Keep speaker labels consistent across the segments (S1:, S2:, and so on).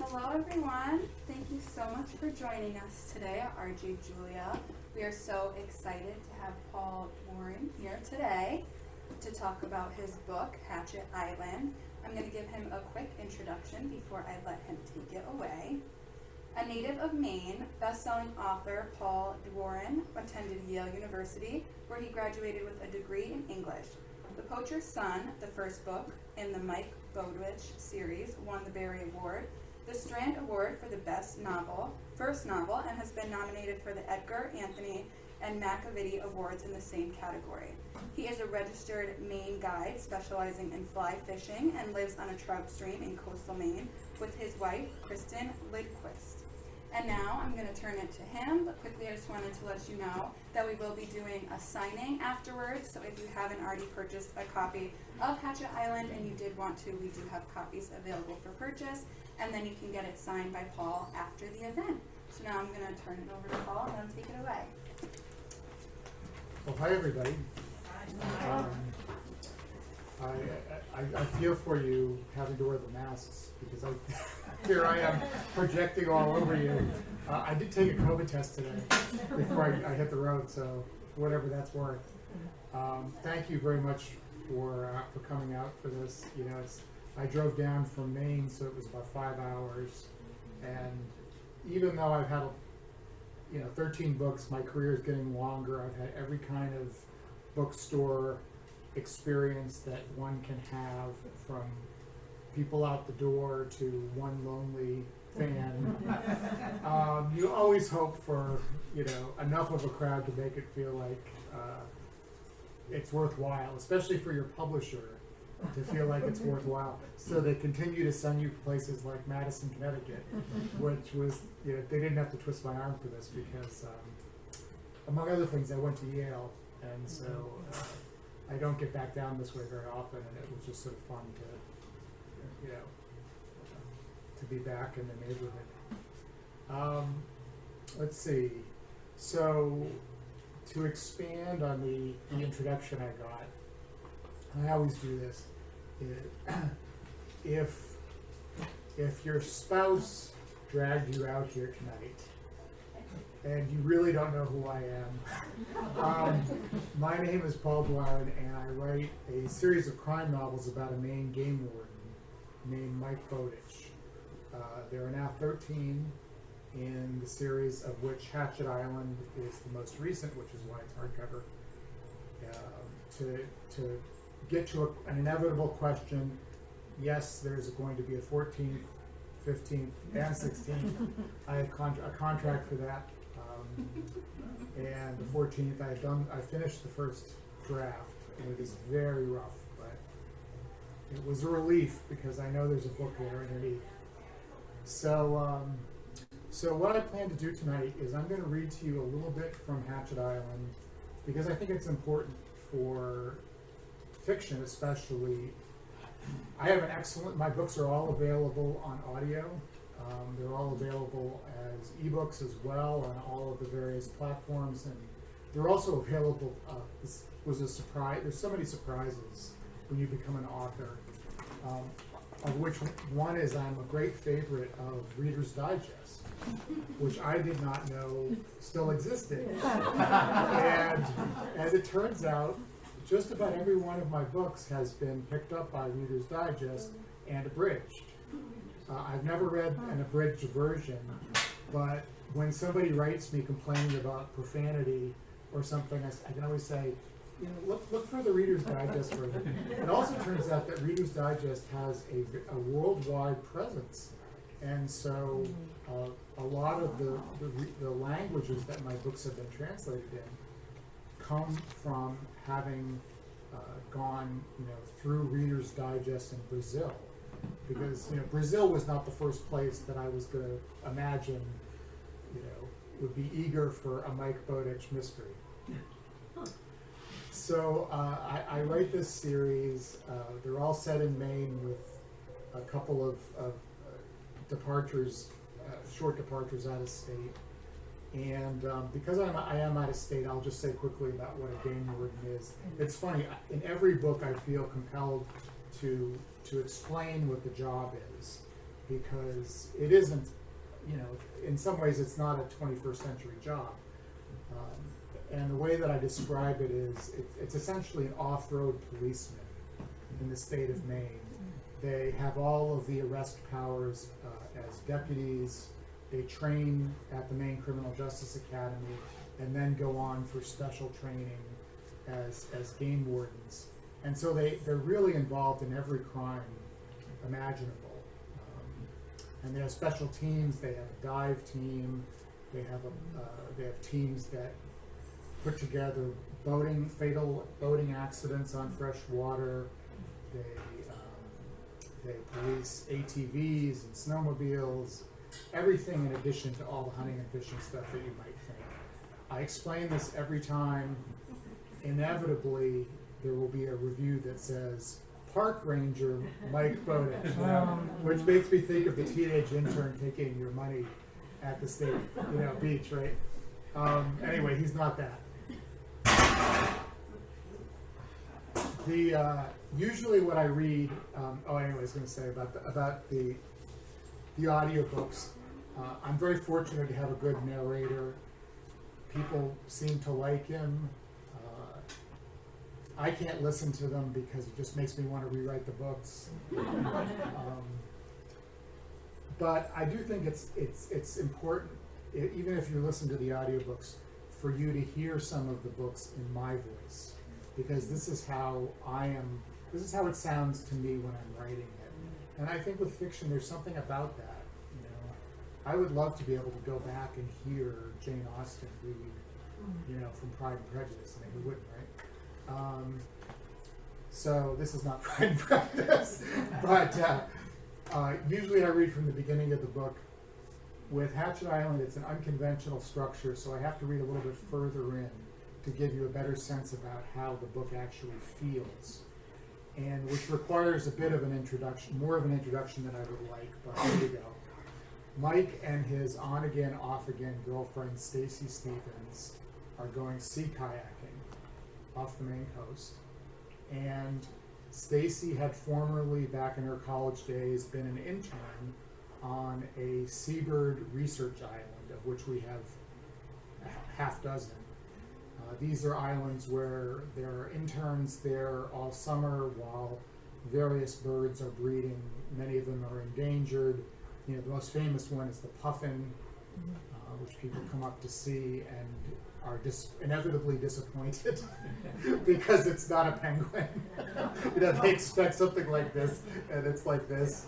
S1: Hello everyone. Thank you so much for joining us today at RJ Julia. We are so excited to have Paul Doiron here today to talk about his book, Hatchet Island. I'm going to give him a quick introduction before I let him take it away. A native of Maine, best-selling author Paul Doiron attended Yale University, where he graduated with a degree in English. The Poacher's Son, the first book in the Mike Bowditch series, won the Barry Award, the Strand Award for the first novel, and has been nominated for the Edgar, Anthony, and Macavity Awards in the same category. He is a registered Maine guide specializing in fly fishing and lives on a trout stream in coastal Maine with his wife, Kristen Lidquist. And now I'm going to turn it to him, but quickly I just wanted to let you know that we will be doing a signing afterwards, so if you haven't already purchased a copy of Hatchet Island and you did want to, we do have copies available for purchase, and then you can get it signed by Paul after the event. So now I'm going to turn it over to Paul and let him take it away.
S2: Well, hi everybody. I feel for you having to wear the masks because here I am projecting all over you. I did take a COVID test today before I hit the road, so whatever that's worth. Thank you very much for coming out for this. You know, I drove down from Maine, so it was about 5 hours, and even though I've had 13 books, my career is getting longer. I've had every kind of bookstore experience that one can have, from people out the door to one lonely fan. You always hope for enough of a crowd to make it feel like it's worthwhile, especially for your publisher to feel like it's worthwhile. So they continue to send you places like Madison, Connecticut, which was, they didn't have to twist my arm for this because, among other things, I went to Yale, and so I don't get back down this way very often, and it was just sort of fun to be back in the neighborhood. Let's see. So to expand on the introduction I got, I always do this. If your spouse dragged you out here tonight and you really don't know who I am, my name is Paul Doiron, and I write a series of crime novels about a Maine game warden named Mike Bowditch. There are now 13 in the series, of which Hatchet Island is the most recent, which is why it's hardcover. To get to an inevitable question, yes, there's going to be a 14th, 15th, and 16th. I have a contract for that. And the 14th, I finished the first draft, and it is very rough, but it was a relief because I know there's a book there underneath. So what I plan to do tonight is I'm going to read to you a little bit from Hatchet Island, because I think it's important for fiction, especially. I have my books are all available on audio. They're all available as ebooks as well on all of the various platforms, and they're also available. This was a surprise. There's so many surprises when you become an author, of which one is I'm a great favorite of Reader's Digest, which I did not know still existed. And as it turns out, just about every one of my books has been picked up by Reader's Digest and abridged. I've never read an abridged version, but when somebody writes me complaining about profanity or something, I can always say, look for the Reader's Digest version. It also turns out that Reader's Digest has a worldwide presence, and so a lot of the languages that my books have been translated in come from having gone through Reader's Digest in Brazil, because Brazil was not the first place that I was going to imagine would be eager for a Mike Bowditch mystery. So I write this series. They're all set in Maine with a couple of departures, short departures out of state. And because I am out of state, I'll just say quickly about what a game warden is. It's funny, in every book I feel compelled to explain what the job is. because it isn't, in some ways it's not a 21st century job. And the way that I describe it is, it's essentially an off-road policeman in the state of Maine. They have all of the arrest powers as deputies. They train at the Maine Criminal Justice Academy and then go on for special training as game wardens. And so they're really involved in every crime imaginable. And they have special teams. They have a dive team. They have teams that put together fatal boating accidents on fresh water. They police ATVs and snowmobiles, everything in addition to all the hunting and fishing stuff that you might think. I explain this every time. Inevitably, there will be a review that says, Park Ranger Mike Bowden, which makes me think of the teenage intern taking your money at the state, beach, right? Anyway, he's not that. Usually what I read, I was going to say about the audiobooks. I'm very fortunate to have a good narrator. People seem to like him. I can't listen to them because it just makes me want to rewrite the books. But I do think it's important, even if you listen to the audiobooks, for you to hear some of the books in my voice, because this is how it sounds to me when I'm writing it. And I think with fiction, there's something about that. I would love to be able to go back and hear Jane Austen read, from Pride and Prejudice. I mean, who wouldn't, right? So this is not Pride and Prejudice, but usually I read from the beginning of the book. With Hatchet Island, it's an unconventional structure, so I have to read a little bit further in to give you a better sense about how the book actually feels, and which requires a bit of an introduction, more of an introduction than I would like, but here we go. Mike and his on-again, off-again girlfriend, Stacy Stevens, are going sea kayaking off the Maine coast, and Stacy had formerly, back in her college days, been an intern on a seabird research island, of which we have a half dozen. These are islands where there are interns there all summer while various birds are breeding. Many of them are endangered. The most famous one is the puffin, which people come up to see and are inevitably disappointed because it's not a penguin. They expect something like this, and it's like this.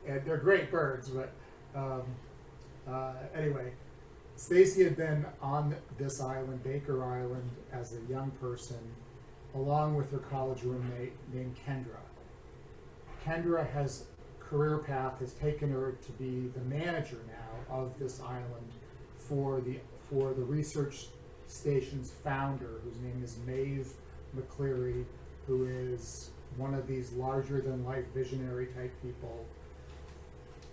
S2: And they're great birds, but anyway, Stacy had been on this island, Baker Island, as a young person, along with her college roommate named Kendra. Kendra career path has taken her to be the manager now of this island for the research station's founder, whose name is Maeve McCleary, who is one of these larger-than-life visionary type people.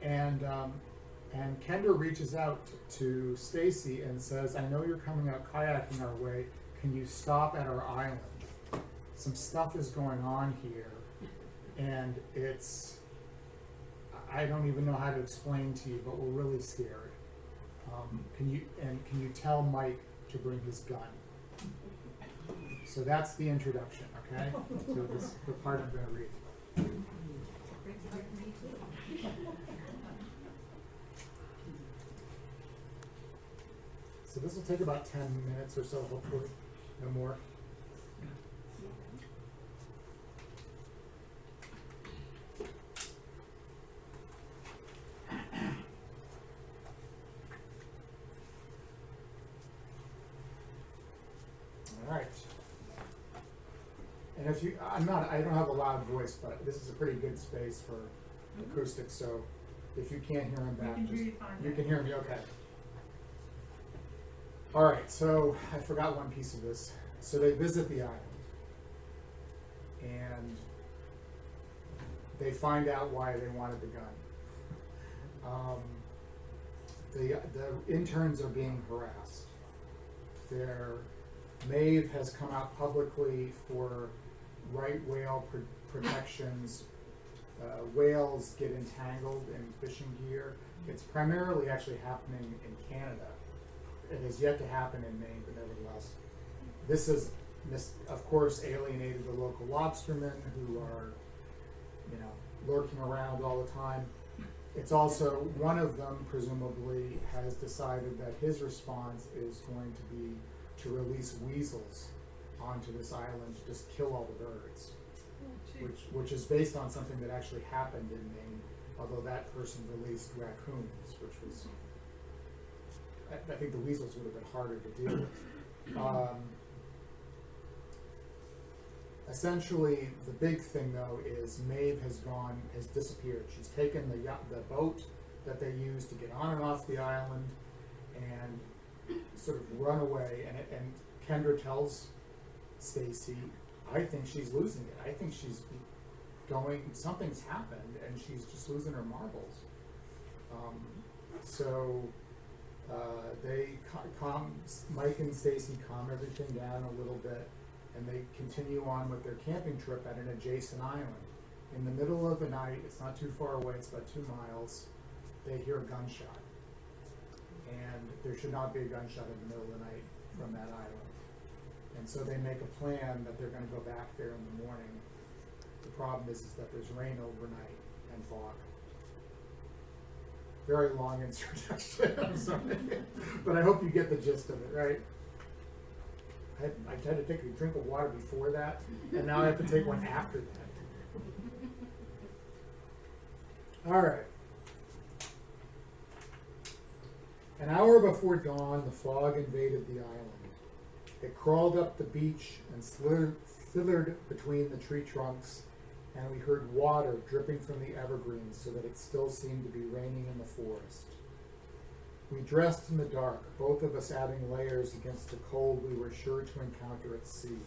S2: And Kendra reaches out to Stacy and says, I know you're coming out kayaking our way. Can you stop at our island? Some stuff is going on here, and I don't even know how to explain to you, but we're really scared. Can you tell Mike to bring his gun? So that's the introduction, okay? So this the part I'm going to read. So this will take about 10 minutes or so, hopefully, no more. All right. And if I don't have a loud voice, but this is a pretty good space for acoustics, so if you can't hear him back, you can hear me, okay. All right, so I forgot one piece of this. So they visit the island, and they find out why they wanted the gun. The interns are being harassed. Maeve has come out publicly for right whale protections whales get entangled in fishing gear. It's primarily actually happening in Canada. It has yet to happen in Maine, but nevertheless. This has, of course, alienated the local lobstermen who are, lurking around all the time. It's also, one of them presumably has decided that his response is going to be to release weasels onto this island to just kill all the birds, which is based on something that actually happened in Maine, although that person released raccoons, which was, I think the weasels would have been harder to deal with. Essentially, the big thing though is Maeve has disappeared. She's taken the boat that they used to get on and off the island and sort of run away. And Kendra tells Stacy, I think she's losing it. I think she's something's happened and she's just losing her marbles. They Mike and Stacy calm everything down a little bit, and they continue on with their camping trip at an adjacent island. In the middle of the night, it's not too far away, it's about 2 miles, they hear a gunshot. And there should not be a gunshot in the middle of the night from that island. And so they make a plan that they're gonna go back there in the morning. The problem is that there's rain overnight and fog. Very long introduction, I'm sorry. But I hope you get the gist of it, right? I had to take a drink of water before that, and now I have to take one after that. All right. An hour before dawn, the fog invaded the island. It crawled up the beach and slithered between the tree trunks, and we heard water dripping from the evergreens so that it still seemed to be raining in the forest. We dressed in the dark, both of us adding layers against the cold we were sure to encounter at sea.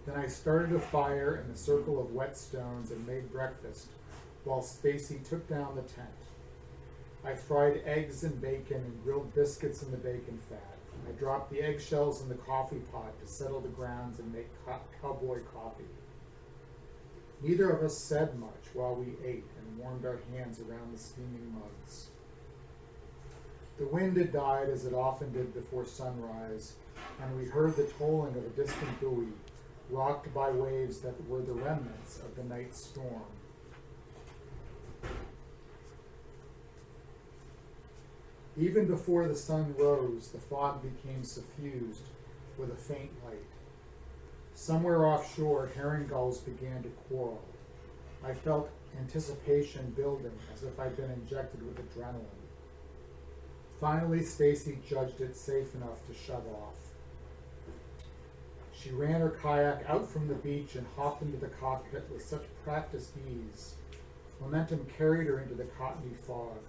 S2: Then I started a fire in the circle of wet stones and made breakfast, while Stacy took down the tent. I fried eggs and bacon and grilled biscuits in the bacon fat. I dropped the eggshells in the coffee pot to settle the grounds and make cowboy coffee. Neither of us said much while we ate and warmed our hands around the steaming mugs. The wind had died as it often did before sunrise, and we heard the tolling of a distant buoy, rocked by waves that were the remnants of the night's storm. Even before the sun rose, the fog became suffused with a faint light. Somewhere offshore, herring gulls began to quarrel. I felt anticipation building, as if I'd been injected with adrenaline. Finally, Stacy judged it safe enough to shove off. She ran her kayak out from the beach and hopped into the cockpit with such practiced ease. Momentum carried her into the cottony fog.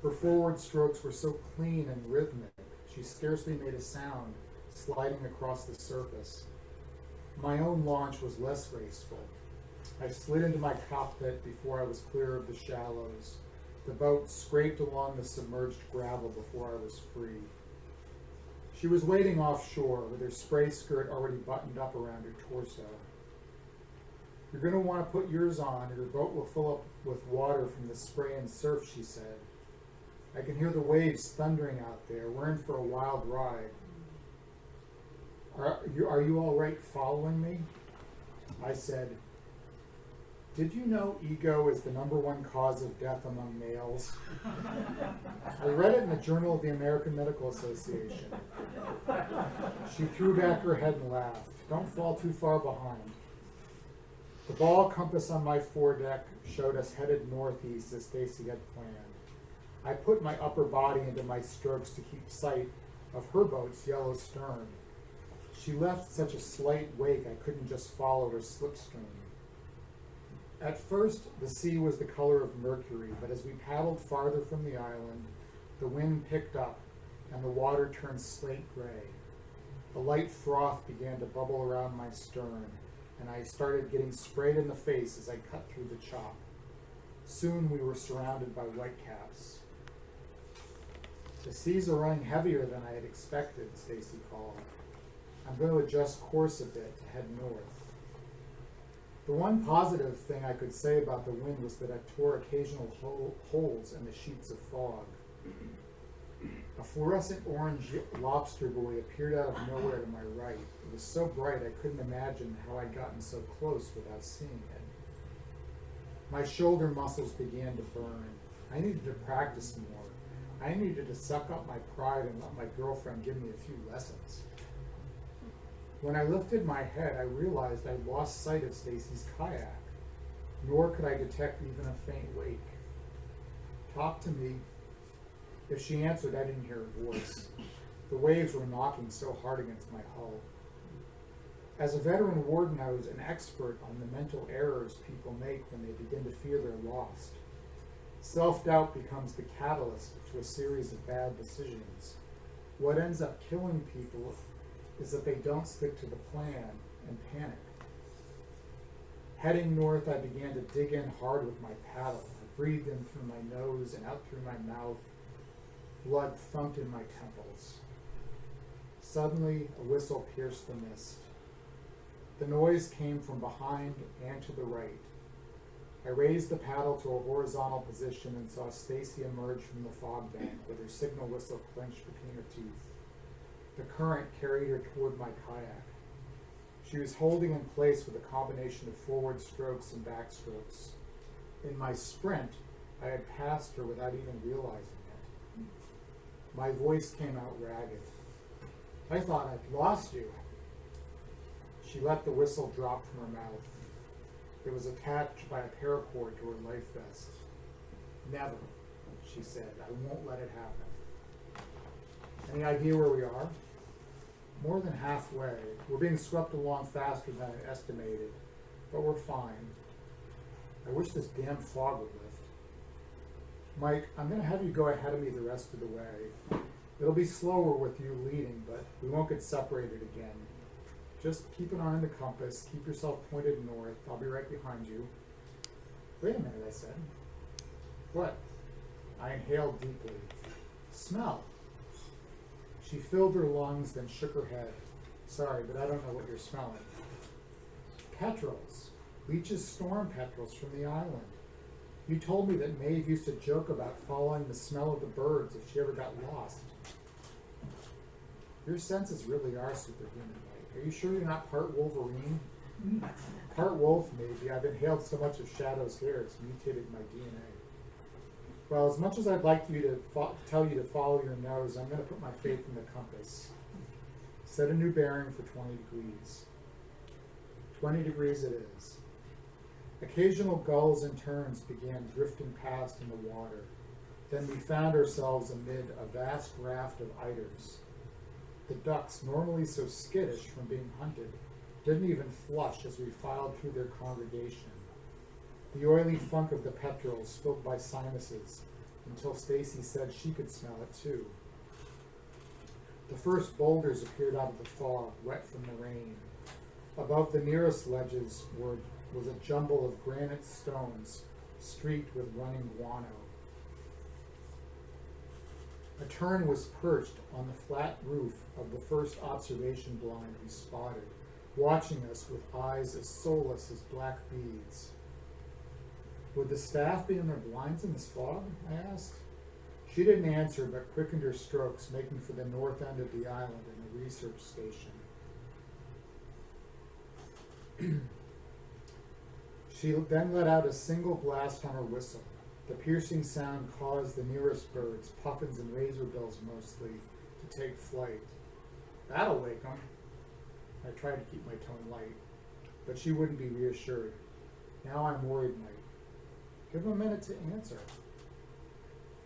S2: Her forward strokes were so clean and rhythmic, she scarcely made a sound sliding across the surface. My own launch was less graceful. I slid into my cockpit before I was clear of the shallows. The boat scraped along the submerged gravel before I was free. She was waiting offshore with her spray skirt already buttoned up around her torso. You're going to want to put yours on or your boat will fill up with water from the spray and surf, she said. I can hear the waves thundering out there. We're in for a wild ride. Are you all right following me? I said, did you know ego is the #1 cause of death among males? I read it in the Journal of the American Medical Association. She threw back her head and laughed. Don't fall too far behind. The ball compass on my foredeck showed us headed northeast as Stacy had planned. I put my upper body into my strokes to keep sight of her boat's yellow stern. She left such a slight wake I couldn't just follow her slipstream. At first, the sea was the color of mercury, but as we paddled farther from the island, the wind picked up and the water turned slate gray. A light froth began to bubble around my stern, and I started getting sprayed in the face as I cut through the chop. Soon we were surrounded by whitecaps. The seas are running heavier than I had expected, Stacy called. I'm going to adjust course a bit to head north. The one positive thing I could say about the wind was that it tore occasional holes in the sheets of fog. A fluorescent orange lobster buoy appeared out of nowhere to my right. It was so bright I couldn't imagine how I'd gotten so close without seeing it. My shoulder muscles began to burn. I needed to practice more. I needed to suck up my pride and let my girlfriend give me a few lessons. When I lifted my head, I realized I'd lost sight of Stacy's kayak, nor could I detect even a faint wake. Talk to me. If she answered, I didn't hear her voice. The waves were knocking so hard against my hull. As a veteran warden, I was an expert on the mental errors people make when they begin to fear they're lost. Self-doubt becomes the catalyst to a series of bad decisions. What ends up killing people is that they don't stick to the plan and panic. Heading north, I began to dig in hard with my paddle. I breathed in through my nose and out through my mouth. Blood thumped in my temples. Suddenly, a whistle pierced the mist. The noise came from behind and to the right. I raised the paddle to a horizontal position and saw Stacy emerge from the fog bank with her signal whistle clenched between her teeth. The current carried her toward my kayak. She was holding in place with a combination of forward strokes and back strokes. In my sprint, I had passed her without even realizing it. My voice came out ragged. I thought I'd lost you. She let the whistle drop from her mouth. It was attached by a paracord to her life vest. Never, she said. I won't let it happen. Any idea where we are? More than halfway. We're being swept along faster than I estimated, but we're fine. I wish this damn fog would lift. Mike, I'm going to have you go ahead of me the rest of the way. It'll be slower with you leading, but we won't get separated again. Just keep an eye on the compass. Keep yourself pointed north. I'll be right behind you. Wait a minute, I said. What? I inhaled deeply. Smell. She filled her lungs, then shook her head. Sorry, but I don't know what you're smelling. Petrels. Leach's storm petrels from the island. You told me that Maeve used to joke about following the smell of the birds if she ever got lost. Your senses really are superhuman, Mike. Are you sure you're not part Wolverine? Part wolf, maybe. I've inhaled so much of Shadow's hair, it's mutated my DNA. Well, as much as I'd like you to tell you to follow your nose, I'm going to put my faith in the compass. Set a new bearing for 20 degrees. 20 degrees it is. Occasional gulls and terns began drifting past in the water. Then we found ourselves amid a vast raft of eiders. The ducks, normally so skittish from being hunted, didn't even flush as we filed through their congregation. The oily funk of the petrels filled my sinuses until Stacy said she could smell it too. The first boulders appeared out of the fog, wet from the rain. Above the nearest ledges was a jumble of granite stones streaked with running guano. A tern was perched on the flat roof of the first observation blind we spotted, watching us with eyes as soulless as black beads. Would the staff be in their blinds in this fog? I asked. She didn't answer, but quickened her strokes, making for the north end of the island and the research station. She then let out a single blast on her whistle. The piercing sound caused the nearest birds, puffins and razorbills mostly, to take flight. That'll wake them. I tried to keep my tone light, but she wouldn't be reassured. Now I'm worried, Mike. Give them a minute to answer.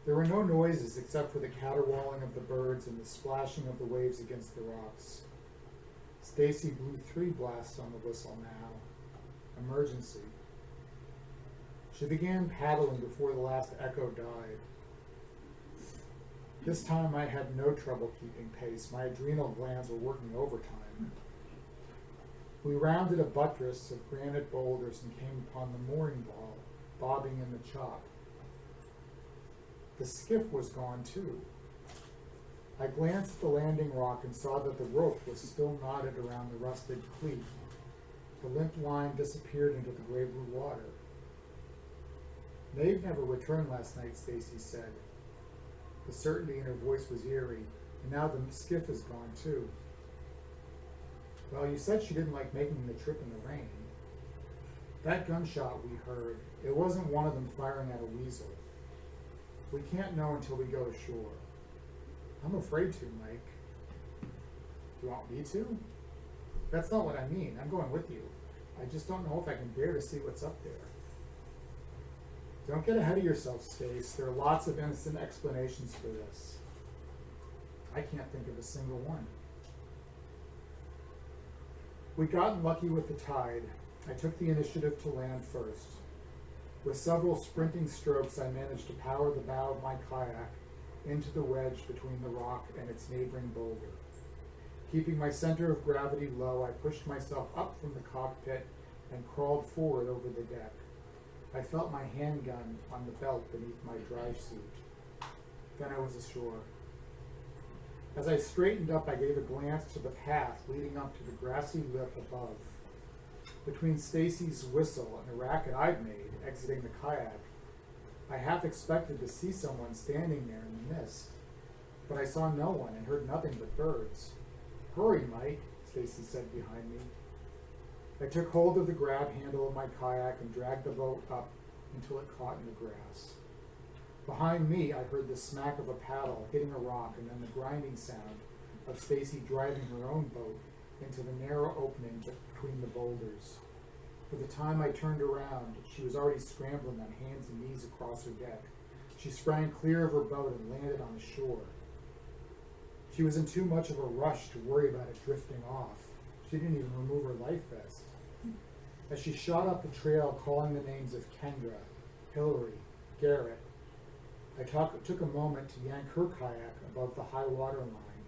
S2: There were no noises except for the caterwauling of the birds and the splashing of the waves against the rocks. Stacy blew 3 blasts on the whistle now. Emergency. She began paddling before the last echo died. This time I had no trouble keeping pace. My adrenal glands were working overtime. We rounded a buttress of granite boulders and came upon the mooring ball, bobbing in the chop. The skiff was gone too. I glanced at the landing rock and saw that the rope was still knotted around the rusted cleat. The limp line disappeared into the gray blue water. Maeve never returned last night, Stacy said. The certainty in her voice was eerie, and now the skiff is gone too. Well, you said she didn't like making the trip in the rain. That gunshot we heard, it wasn't one of them firing at a weasel. We can't know until we go ashore. I'm afraid to, Mike. You want me to? That's not what I mean. I'm going with you. I just don't know if I can bear to see what's up there. Don't get ahead of yourself, Stace. There are lots of innocent explanations for this. I can't think of a single one. We'd gotten lucky with the tide. I took the initiative to land first. With several sprinting strokes, I managed to power the bow of my kayak into the wedge between the rock and its neighboring boulder. Keeping my center of gravity low, I pushed myself up from the cockpit and crawled forward over the deck. I felt my handgun on the belt beneath my drive suit. Then I was ashore. As I straightened up, I gave a glance to the path leading up to the grassy lip above. Between Stacy's whistle and the racket I'd made exiting the kayak, I half expected to see someone standing there in the mist, but I saw no one and heard nothing but birds. Hurry, Mike, Stacy said behind me. I took hold of the grab handle of my kayak and dragged the boat up until it caught in the grass. Behind me, I heard the smack of a paddle hitting a rock and then the grinding sound of Stacy driving her own boat into the narrow opening between the boulders. By the time I turned around, she was already scrambling on hands and knees across her deck. She sprang clear of her boat and landed on the shore. She was in too much of a rush to worry about it drifting off. She didn't even remove her life vest. As she shot up the trail calling the names of Kendra, Hillary, Garrett, I took a moment to yank her kayak above the high water line.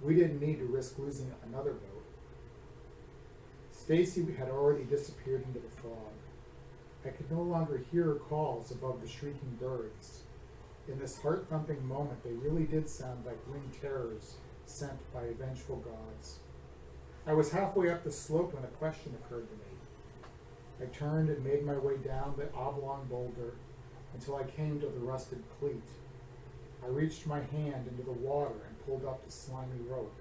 S2: We didn't need to risk losing another boat. Stacy had already disappeared into the fog. I could no longer hear her calls above the shrieking birds. In this heart-thumping moment, they really did sound like winged terrors sent by vengeful gods. I was halfway up the slope when a question occurred to me. I turned and made my way down the oblong boulder until I came to the rusted cleat. I reached my hand into the water and pulled up the slimy rope.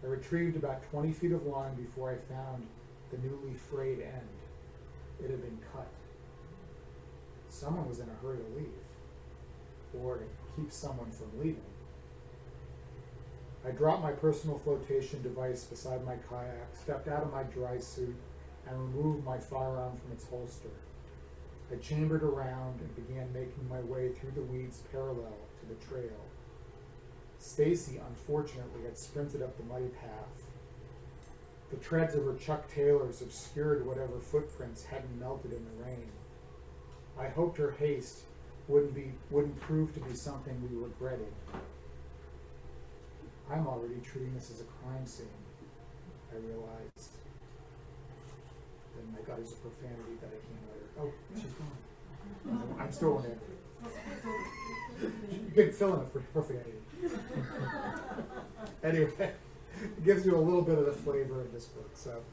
S2: I retrieved about 20 feet of line before I found the newly frayed end. It had been cut. Someone was in a hurry to leave, or to keep someone from leaving. I dropped my personal flotation device beside my kayak, stepped out of my dry suit, and removed my firearm from its holster. I chambered around and began making my way through the weeds parallel to the trail. Stacy, unfortunately, had sprinted up the muddy path. The treads of her Chuck Taylors obscured whatever footprints hadn't melted in the rain. I hoped her haste wouldn't prove to be something we regretted. I'm already treating this as a crime scene, I realized. Then my God, is a profanity that I can't utter. Oh, she's gone. I'm still on it. You can fill in a profanity. Anyway, it gives you a little bit of the flavor of this book. So,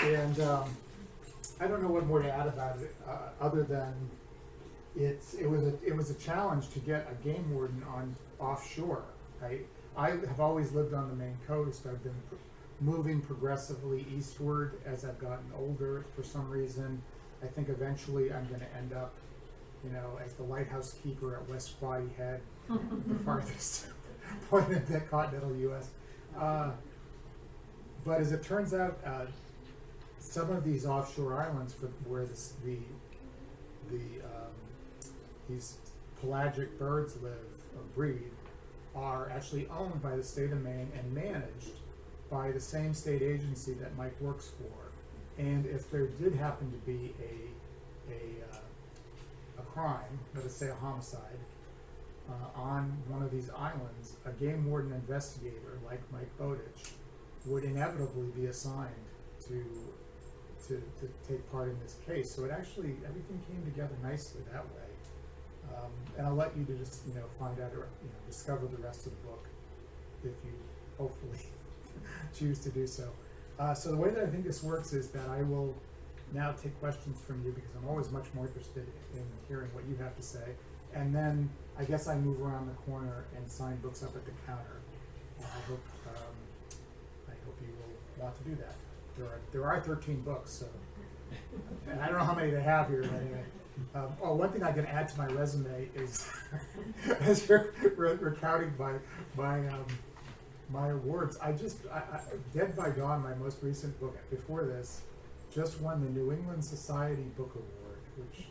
S2: and I don't know what more to add about it, other than it was a challenge to get a game warden on offshore. I have always lived on the Maine coast. I've been moving progressively eastward as I've gotten older. For some reason, I think eventually I'm going to end up, as the lighthouse keeper at West Quoddy Head, the farthest point in the continental U.S. But as it turns out, some of these offshore islands where these pelagic birds live or breed are actually owned by the state of Maine and managed by the same state agency that Mike works for. And if there did happen to be a crime, let us say a homicide, on one of these islands, a game warden investigator like Mike Bowditch would inevitably be assigned to take part in this case. So everything came together nicely that way. And I'll let you to just find out or discover the rest of the book if you hopefully choose to do so. So the way that I think this works is that I will now take questions from you because I'm always much more interested in hearing what you have to say. And then I guess I move around the corner and sign books up at the counter. And I hope you will want to do that. There are 13 books, so and I don't know how many they have here. But anyway. One thing I can add to my resume is, as you're recounting my awards, Dead by Dawn, my most recent book before this, just won the New England Society Book Award, which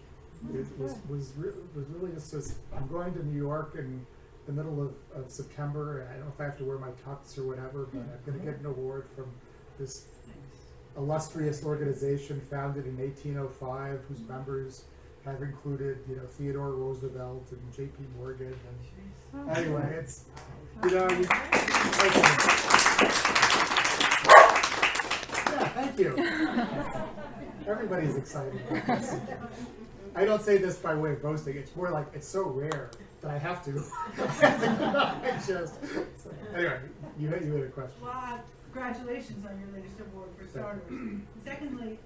S2: was really just. I'm going to New York in the middle of September. And I don't know if I have to wear my tux or whatever, but I'm going to get an award from this illustrious organization founded in 1805, whose members have included, Theodore Roosevelt and J.P. Morgan. And anyway, it's, okay. Yeah, thank you. Everybody's excited about this. I don't say this by way of boasting. It's more like it's so rare that I have to. Anyway, you had a question.
S3: Well, congratulations on your latest award for starters. Secondly,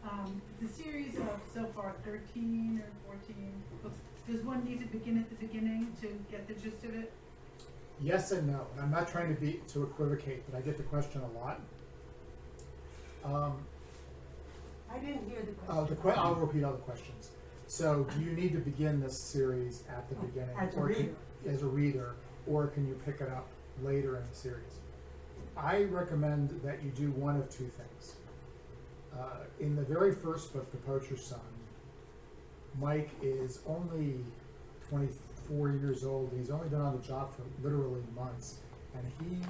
S3: the series of so far 13 or 14 books, does one need to begin at the beginning to get the gist of it?
S2: Yes and no. I'm not trying to equivocate, but I get the question a lot.
S3: I didn't hear the question.
S2: I'll repeat all the questions. So, do you need to begin this series at the beginning,
S3: as a
S2: reader, or can you pick it up later in the series? I recommend that you do one of two things. In the very first book, The Poacher's Son, Mike is only 24 years old. He's only been on the job for literally months, and he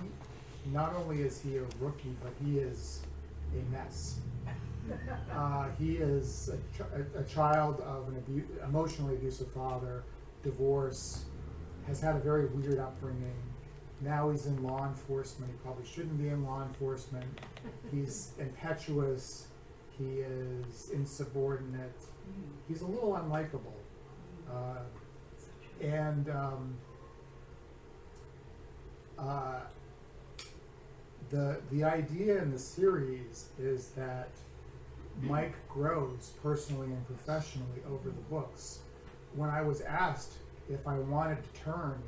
S2: not only is he a rookie, but he is a mess. He is a child of an emotionally abusive father, divorce, has had a very weird upbringing. Now he's in law enforcement. He probably shouldn't be in law enforcement. He's impetuous. He is insubordinate. He's a little unlikable. The idea in the series is that Mike grows personally and professionally over the books. When I was asked if I wanted to turn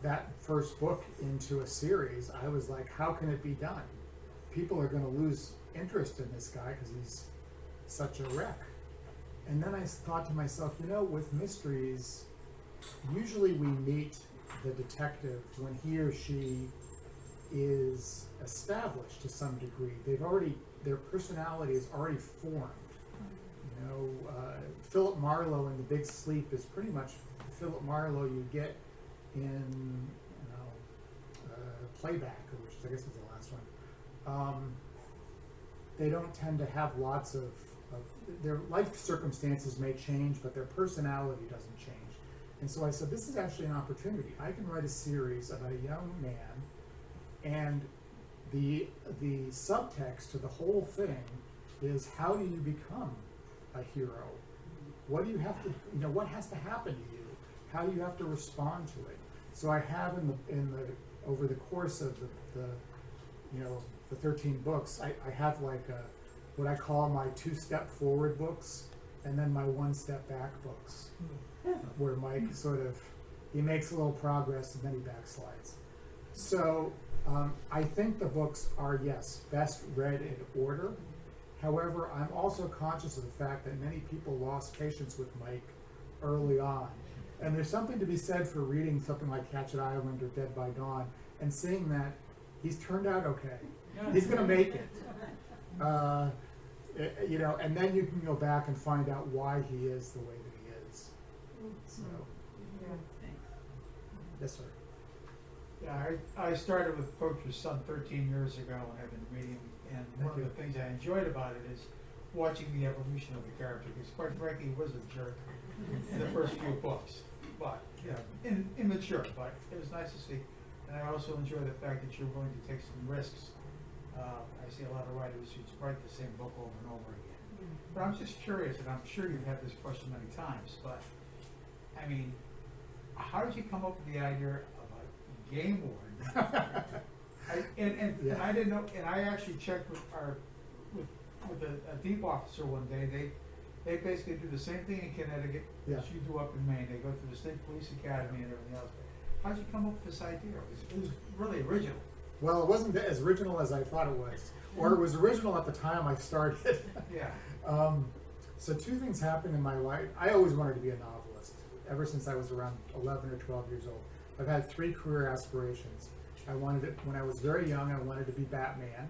S2: that first book into a series, I was like, how can it be done? People are going to lose interest in this guy because he's such a wreck. And then I thought to myself, with mysteries, usually we meet the detective when he or she is established to some degree. Their personality is already formed. Philip Marlowe in The Big Sleep is pretty much Philip Marlowe you get in Playback, which I guess is the last one. They don't tend to have lots of their life circumstances may change, but their personality doesn't change. And so I said, this is actually an opportunity. I can write a series about a young man, and the subtext to the whole thing is, how do you become a hero? What do you have to, what has to happen to you? How do you have to respond to it? So I have over the course of the 13 books, I have like what I call my 2-step forward books, and then my 1-step back books, where Mike he makes a little progress and then he backslides. So I think the books are, yes, best read in order. However, I'm also conscious of the fact that many people lost patience with Mike early on. And there's something to be said for reading something like Hatchet Island or Dead by Dawn and seeing that he's turned out okay. He's going to make it. And then you can go back and find out why he is the way that he is. So, yes, sir.
S4: Yeah, I started with Poacher's Son 13 years ago, and I've been reading, and one of the things I enjoyed about it is watching the evolution of the character, because quite frankly, he was a jerk in the first few books, but, immature, but it was nice to see. And I also enjoy the fact that you're willing to take some risks. I see a lot of writers who write the same book over and over again. But I'm just curious, and I'm sure you've had this question many times, but, I mean, how did you come up with the idea of a game warden And
S2: Yeah.
S4: I didn't know, and I actually checked with a deep officer one day. They basically do the same thing in Connecticut
S2: Yeah.
S4: as you do up in Maine. They go through the state police academy and everything else. How'd you come up with this idea? It was really original.
S2: Well, it wasn't as original as I thought it was, or it was original at the time I started.
S4: Yeah.
S2: So two things happened in my life. I always wanted to be a novelist, ever since I was around 11 or 12 years old. I've had three career aspirations. When I was very young, I wanted to be Batman.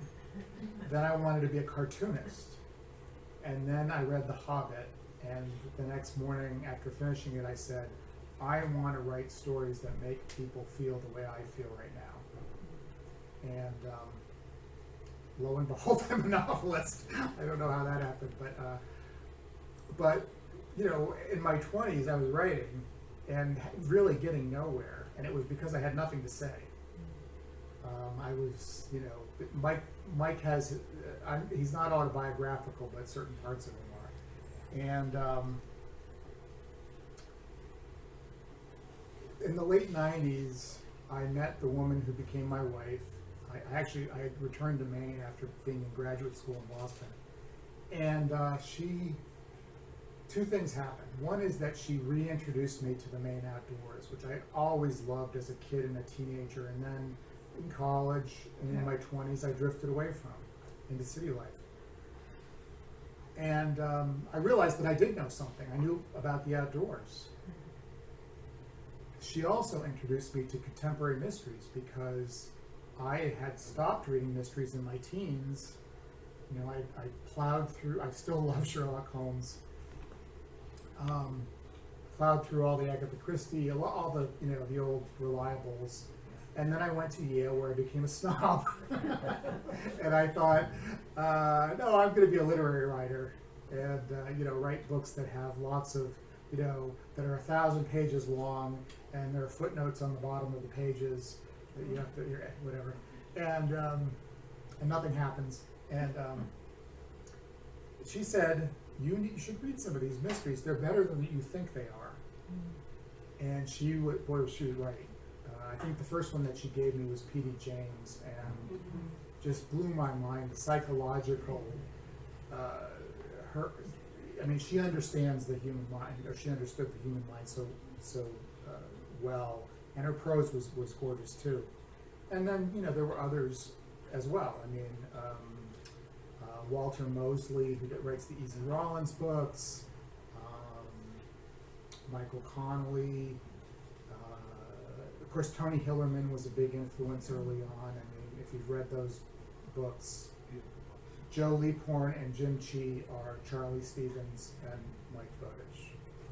S2: Then I wanted to be a cartoonist. And then I read The Hobbit, and the next morning after finishing it, I said, I want to write stories that make people feel the way I feel right now. And lo and behold, I'm a novelist. I don't know how that happened, but you know, in my 20s, I was writing and really getting nowhere, and it was because I had nothing to say. I was, you know, Mike has, he's not autobiographical, but certain parts of him are. And in the late 90s, I met the woman who became my wife. I had returned to Maine after being in graduate school in Boston. And two things happened. One is that she reintroduced me to the Maine outdoors, which I always loved as a kid and a teenager. And then in college and in my 20s, I drifted away from into city life. And I realized that I did know something. I knew about the outdoors. She also introduced me to contemporary mysteries because I had stopped reading mysteries in my teens. You know, I plowed through, I still love Sherlock Holmes. Plowed through all the Agatha Christie, all the, you know, the old reliables. And then I went to Yale where I became a snob. And I thought, no, I'm going to be a literary writer and, you know, write books that have lots of, you know, that are 1,000 pages long, and there are footnotes on the bottom of the pages that you have to, whatever. And nothing happens. And she said, you should read some of these mysteries. They're better than you think they are. And boy, was she right. I think the first one that she gave me was P.D. James, and just blew my mind. The psychological, she understands the human mind, or she understood the human mind so well, and her prose was gorgeous too. And then, you know, there were others as well. I mean, Walter Mosley, who writes the Easy Rollins books, Michael Connolly. Of course, Tony Hillerman was a big influence early on. I mean, if you've read those books, Joe Leaphorn and Jim Chi are Charlie Stevens and Mike Bowditch.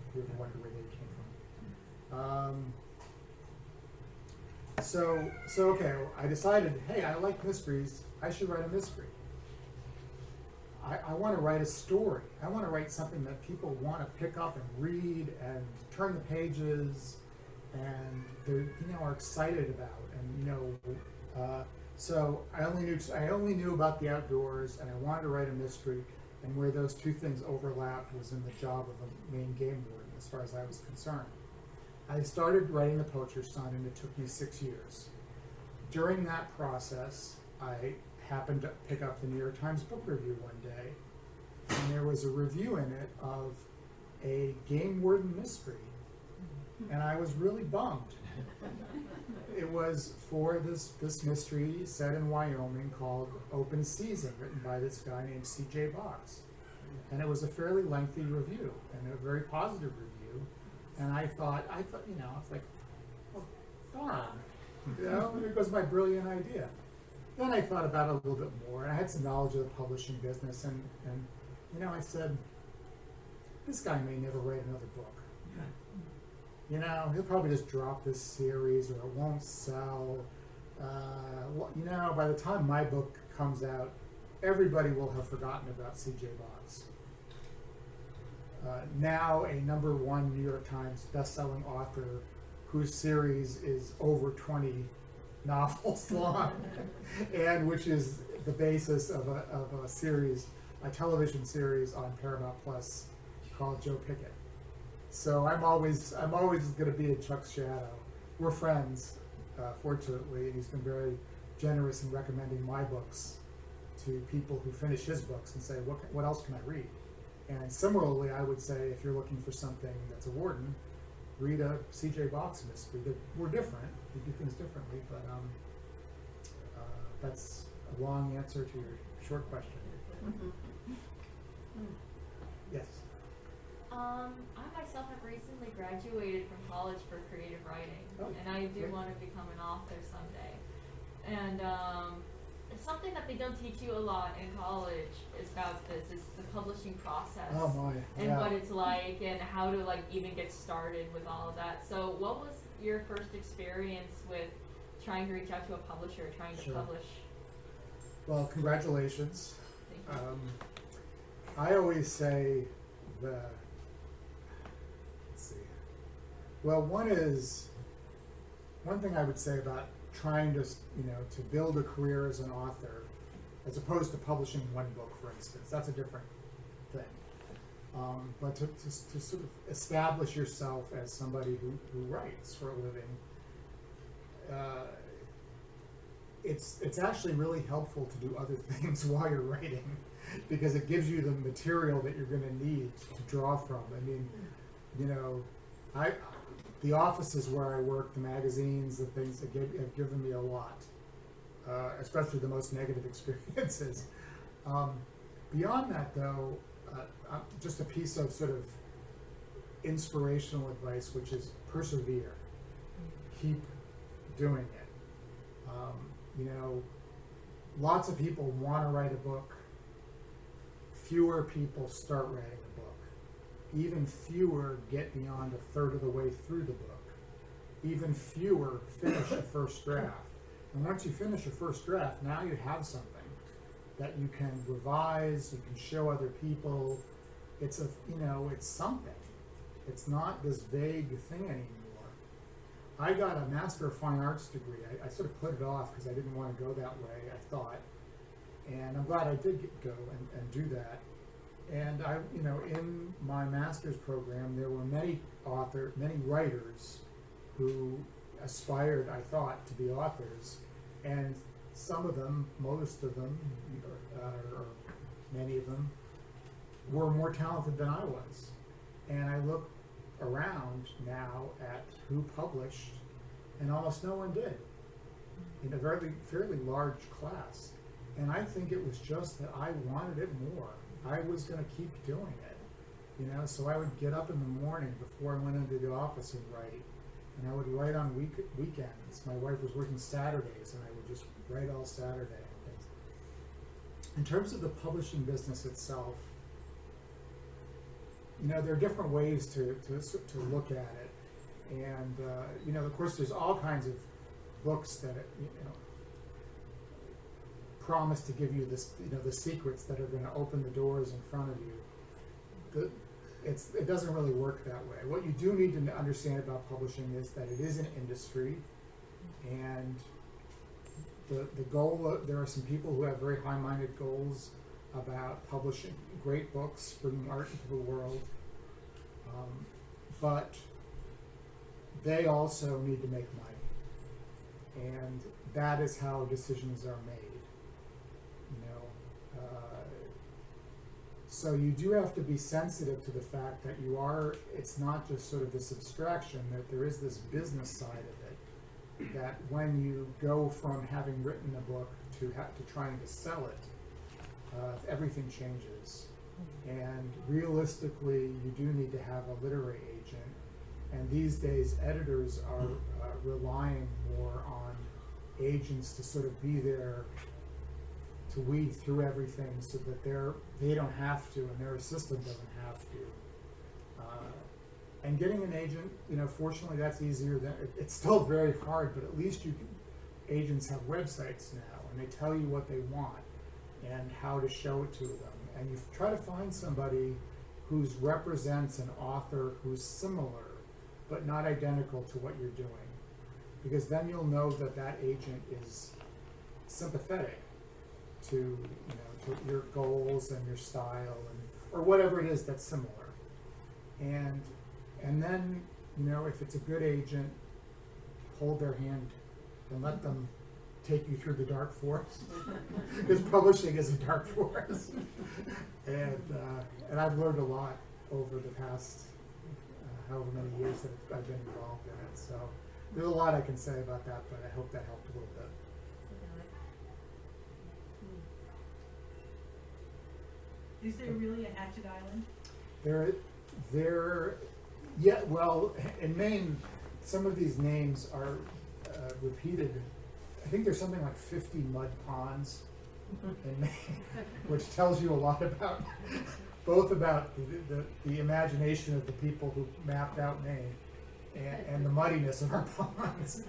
S2: If you ever wonder where they came from. So okay, I decided, hey, I like mysteries. I should write a mystery. I want to write a story. I want to write something that people want to pick up and read and turn the pages, and they're, you know, are excited about. And you know, so I only knew about the outdoors, and I wanted to write a mystery. And where those two things overlapped was in the job of a Maine game warden, as far as I was concerned. I started writing The Poacher's Son, and it took me 6 years. During that process, I happened to pick up the New York Times book review one day, and there was a review in it of a game warden mystery, and I was really bummed. It was for this mystery set in Wyoming called Open Season, written by this guy named C.J. Box. And it was a fairly lengthy review, and a very positive review. And I thought, you know, it's like, well, darn, you know, there goes my brilliant idea. Then I thought about it a little bit more, and I had some knowledge of the publishing business, and you know, I said, this guy may never write another book. You know, he'll probably just drop this series, or it won't sell. You know, by the time my book comes out, everybody will have forgotten about C.J. Box. Now a #1 New York Times best-selling author whose series is over 20 novels long, and which is the basis of a series, a television series on Paramount Plus called Joe Pickett. So I'm always going to be in Chuck's shadow. We're friends, fortunately, and he's been very generous in recommending my books to people who finish his books and say, what else can I read? And similarly, I would say if you're looking for something that's a Warden, read a C.J. Box mystery. We're different. We do things differently, but that's a long answer to your short question. Yes.
S5: I myself have recently graduated from college for creative writing, and I do
S2: great.
S5: want to become an author someday. And it's something that they don't teach you a lot in college is about this, is the publishing process.
S2: Oh my.
S5: And
S2: Yeah.
S5: what it's like, and how to like even get started with all of that. So what was your first experience with trying to reach out to a publisher, trying to
S2: Sure.
S5: publish?
S2: Well, congratulations.
S5: Thank you.
S2: I always say let's see. Well, one thing I would say about trying to, to build a career as an author, as opposed to publishing one book, for instance, that's a different thing. But to sort of establish yourself as somebody who writes for a living, it's actually really helpful to do other things while you're writing, because it gives you the material that you're going to need to draw from. I mean, the offices where I work, the magazines, the things that have given me a lot, especially the most negative experiences. Beyond that, though, just a piece of sort of inspirational advice, which is persevere. Keep doing it. Lots of people want to write a book. Fewer people start writing a book. Even fewer get beyond a third of the way through the book. Even fewer finish a first draft. And once you finish a first draft, now you have something that you can revise, you can show other people. It's something. It's not this vague thing anymore. I got a Master of Fine Arts degree. I sort of put it off because I didn't want to go that way, I thought. And I'm glad I did go and do that. And in my master's program, there were many writers who aspired, I thought, to be authors. And some of them, most of them, or many of them, were more talented than I was. And I look around now at who published, and almost no one did, in a fairly large class. And I think it was just that I wanted it more. I was going to keep doing it, so I would get up in the morning before I went into the office and write. And I would write on weekends. My wife was working Saturdays, and I would just write all Saturday and things. In terms of the publishing business itself, there are different ways to look at it. And, of course, there's all kinds of books that, promise to give you this, the secrets that are going to open the doors in front of you. It doesn't really work that way. What you do need to understand about publishing is that it is an industry, and the goal, there are some people who have very high-minded goals about publishing great books, bringing art into the world, but they also need to make money, and that is how decisions are made. So you do have to be sensitive to the fact that it's not just sort of this abstraction, that there is this business side of it, that when you go from having written a book to trying to sell it, everything changes. And realistically, you do need to have a literary agent. And these days, editors are relying more on agents to sort of be there to weed through everything, so that they don't have to, and their assistant doesn't have to. And getting an agent, fortunately, that's easier. It's still very hard, but at least agents have websites now, and they tell you what they want and how to show it to them. And you try to find somebody who represents an author who's similar, but not identical to what you're doing, because then you'll know that agent is sympathetic to your goals and your style, or whatever it is that's similar. And then if it's a good agent, hold their hand and let them take you through the dark forest. Because publishing is a dark forest. And I've learned a lot over the past however many years that I've been involved in it. So there's a lot I can say about that, but I hope that helped a little bit.
S3: Is there really a Hatchet Island?
S2: Yeah, well, in Maine, some of these names are repeated. I think there's something like 50 mud ponds in Maine, which tells you a lot about, both about the imagination of the people who mapped out Maine and the muddiness of our ponds.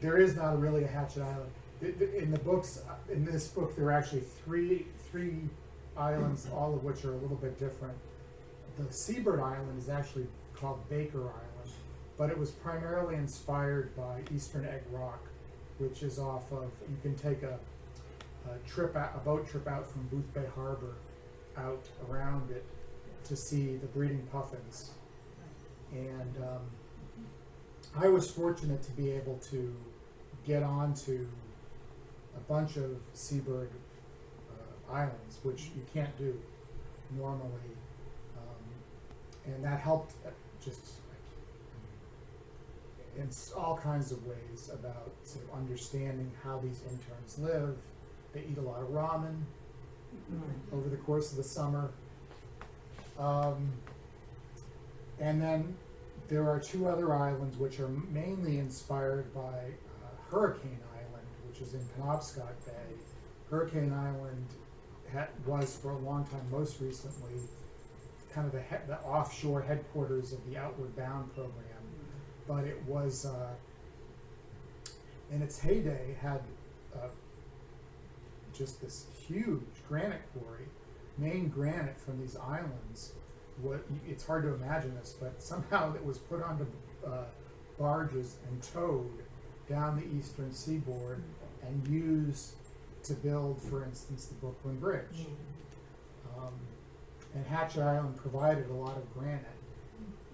S2: There is not really a Hatchet Island. In this book, there are actually three islands, all of which are a little bit different. The Seabird Island is actually called Baker Island, but it was primarily inspired by Eastern Egg Rock, which is off of, you can take a boat trip out from Booth Bay Harbor out around it to see the breeding puffins. And I was fortunate to be able to get onto a bunch of seabird islands, which you can't do normally. And that helped just in all kinds of ways about sort of understanding how these interns live. They eat a lot of ramen over the course of the summer. And then there are two other islands which are mainly inspired by Hurricane Island, which is in Penobscot Bay. Hurricane Island was for a long time, most recently, kind of the offshore headquarters of the Outward Bound program. But it was, in its heyday, had just this huge granite quarry. Maine granite from these islands, it's hard to imagine this, but somehow it was put onto barges and towed down the eastern seaboard and used to build, for instance, the Brooklyn Bridge. And Hatchet Island provided a lot of granite.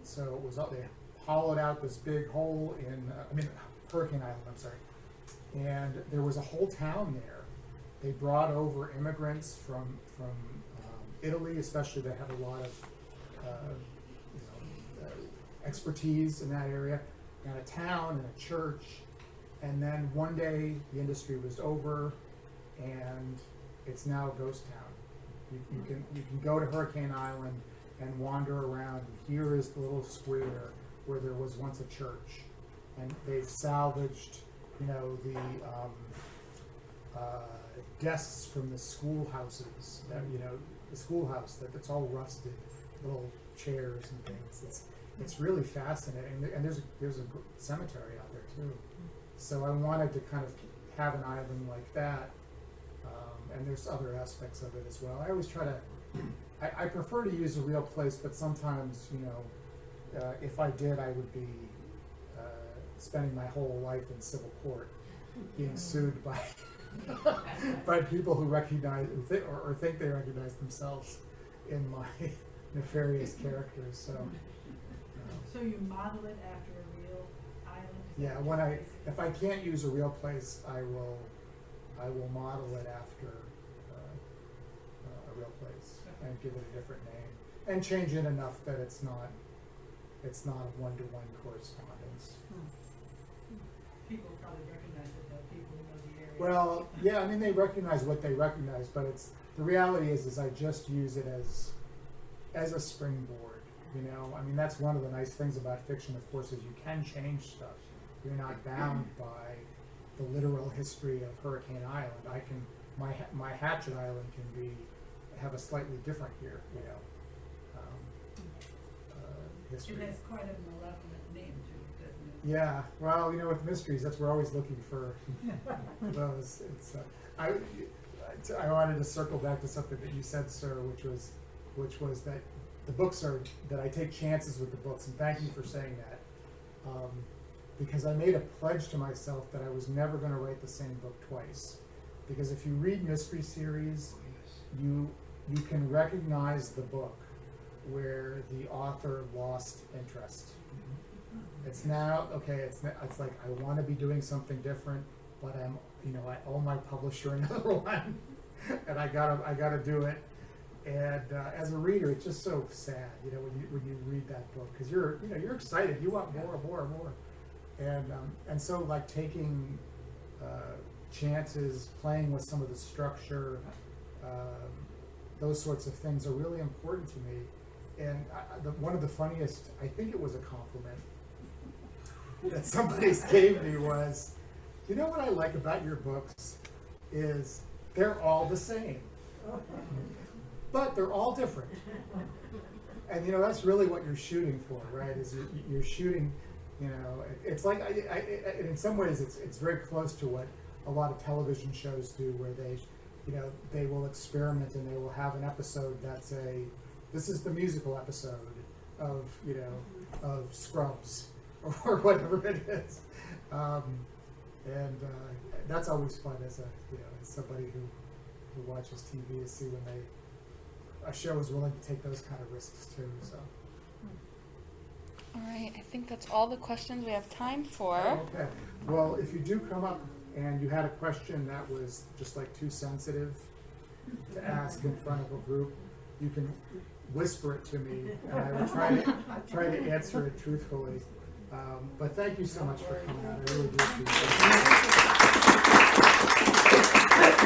S2: So it was, they hollowed out this big hole in, Hurricane Island, I'm sorry. And there was a whole town there. They brought over immigrants from Italy, especially. They had a lot of expertise in that area, and a town and a church. And then one day the industry was over, and it's now a ghost town. You can go to Hurricane Island and wander around. And here is the little square where there was once a church, and they've salvaged, the desks from the schoolhouses. That the schoolhouse that's all rusted, little chairs and things. It's really fascinating, and there's a cemetery out there too. So I wanted to kind of have an island like that. And there's other aspects of it as well. I always try to, I prefer to use a real place, but sometimes, if I did, I would be spending my whole life in civil court, being sued by people who recognize, or think they recognize themselves in my nefarious characters.
S3: So you model it after a real island?
S2: Yeah, if I can't use a real place, I will model it after a real place and give it a different name and change it enough that it's not a one-to-one correspondence.
S3: People probably recognize it though, people who know the area.
S2: Well, yeah, they recognize what they recognize, but the reality is I just use it as a springboard. That's one of the nice things about fiction, of course, is you can change stuff. You're not bound by the literal history of Hurricane Island. My Hatchet Island can have a slightly different history.
S3: It has quite a malevolent name too, doesn't it?
S2: Yeah, well, with mysteries, we're always looking for those. I wanted to circle back to something that you said, sir, which was that the books that I take chances with the books, and thank you for saying that. Because I made a pledge to myself that I was never going to write the same book twice. Because if you read mystery series, you can recognize the book where the author lost interest. It's now, okay, it's like I want to be doing something different, but I owe my publisher another one, and I gotta do it. And as a reader, it's just so sad, when you read that book, because you're excited, you want more, and so like taking chances, playing with some of the structure, those sorts of things are really important to me. And one of the funniest, I think it was a compliment that somebody gave me was, you know what I like about your books is they're all the same, but they're all different. And that's really what you're shooting for, right? Is you're shooting, it's like in some ways it's very close to what a lot of television shows do, where they will experiment and they will have an episode that's this is the musical episode of of Scrubs or whatever it is, and that's always fun as as somebody who watches TV, to see when a show is willing to take those kind of risks too. So.
S1: All right, I think that's all the questions we have time for.
S2: Okay. Well, if you do come up and you had a question that was just like too sensitive to ask in front of a group, you can whisper it to me, and I will try to answer it truthfully. But thank you so much for coming out. I really do appreciate it.